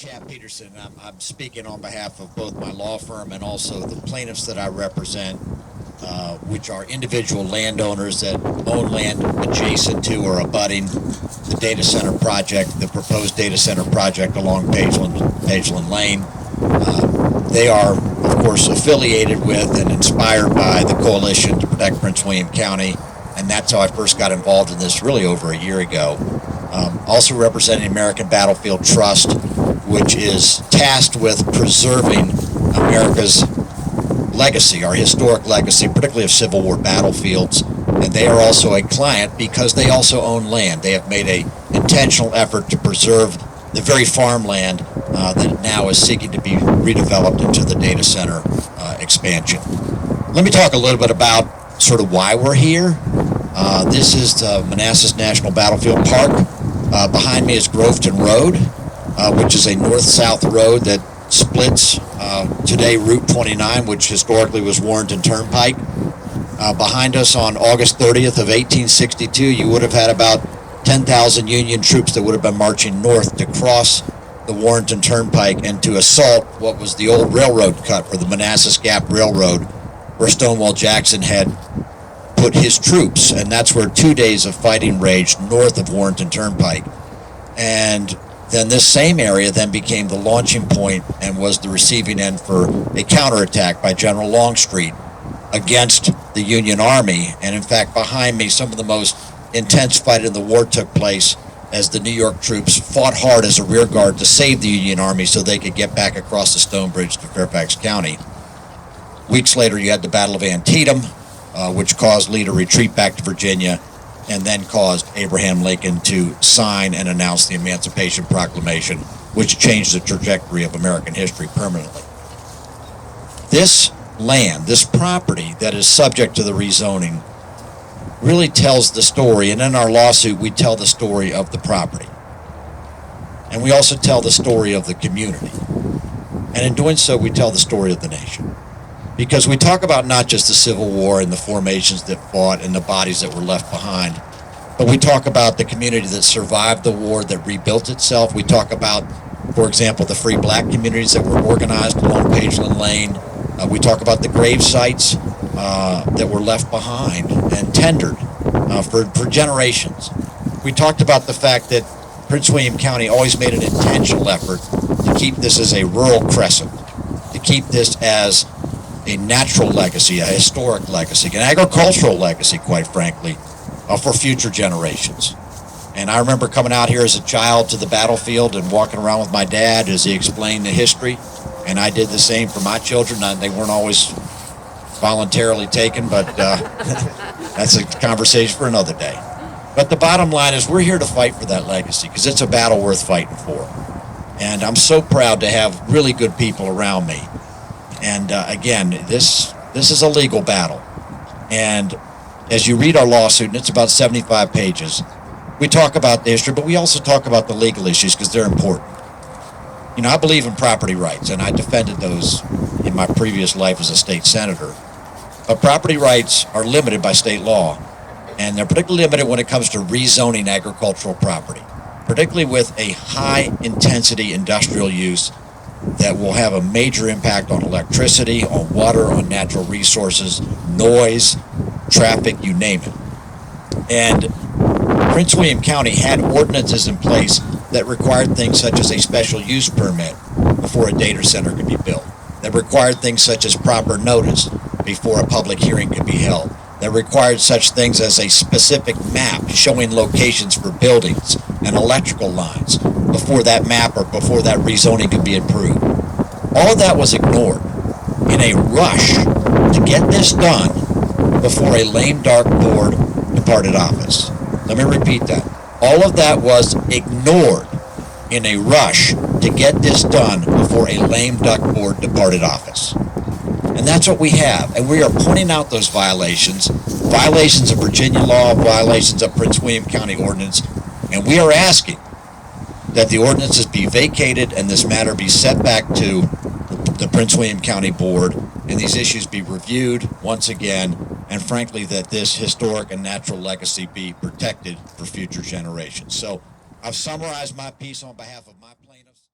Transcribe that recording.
Chap Peterson. I'm speaking on behalf of both my law firm and also the plaintiffs that I represent, which are individual landowners that own land adjacent to or abutting the data center project, the proposed data center project along Pageland Lane. They are, of course, affiliated with and inspired by the Coalition to Protect Prince William County, and that's how I first got involved in this really over a year ago. Also representing American Battlefield Trust, which is tasked with preserving America's legacy, our historic legacy, particularly of Civil War battlefields. And they are also a client because they also own land. They have made an intentional effort to preserve the very farmland that now is seeking to be redeveloped into the data center expansion. Let me talk a little bit about sort of why we're here. This is the Manassas National Battlefield Park. Behind me is Groveton Road, which is a north-south road that splits today Route 29, which historically was Warrenton Turnpike. Behind us on August 30th of 1862, you would have had about 10,000 Union troops that would have been marching north to cross the Warrenton Turnpike and to assault what was the old railroad cut for the Manassas Gap Railroad, where Stonewall Jackson had put his troops, and that's where 2 days of fighting raged north of Warrenton Turnpike. And then this same area then became the launching point and was the receiving end for a counterattack by General Longstreet against the Union Army. And in fact, behind me, some of the most intense fight in the war took place as the New York troops fought hard as a rear guard to save the Union Army so they could get back across the Stone Bridge to Fairfax County. Weeks later, you had the Battle of Antietam, which caused Lee to retreat back to Virginia, and then caused Abraham Lincoln to sign and announce the Emancipation Proclamation, which changed the trajectory of American history permanently. This land, this property that is subject to the rezoning, really tells the story, and in our lawsuit we tell the story of the property. And we also tell the story of the community. And in doing so, we tell the story of the nation. Because we talk about not just the Civil War and the formations that fought and the bodies that were left behind, but we talk about the community that survived the war, that rebuilt itself. We talk about, for example, the free black communities that were organized along Pageland Lane. We talk about the grave sites that were left behind and tendered for generations. We talked about the fact that Prince William County always made an intentional effort to keep this as a rural crescent, to keep this as a natural legacy, a historic legacy, an agricultural legacy, quite frankly, for future generations. And I remember coming out here as a child to the battlefield and walking around with my dad as he explained the history, and I did the same for my children. They weren't always voluntarily taken, but that's a conversation for another day. But the bottom line is we're here to fight for that legacy because it's a battle worth fighting for. And I'm so proud to have really good people around me. And again, this is a legal battle. And as you read our lawsuit, and it's about 75 pages, we talk about the history, but we also talk about the legal issues because they're important. You know, I believe in property rights, and I defended those in my previous life as a state senator. But property rights are limited by state law, and they're particularly limited when it comes to rezoning agricultural property, particularly with a high-intensity industrial use that will have a major impact on electricity, on water, on natural resources, noise, traffic, you name it. And Prince William County had ordinances in place that required things such as a special use permit before a data center could be built, that required things such as proper notice before a public hearing could be held, that required such things as a specific map showing locations for buildings and electrical lines before that map or before that rezoning could be approved. All of that was ignored in a rush to get this done before a lame duck board departed office. Let me repeat that. All of that was ignored in a rush to get this done before a lame duck board departed office. And that's what we have. And we are pointing out those violations of Virginia law, violations of Prince William County ordinance, and we are asking that the ordinances be vacated and this matter be set back to the Prince William County Board and these issues be reviewed once again, and frankly that this historic and natural legacy be protected for future generations. So I've summarized my piece on behalf of my plaintiffs.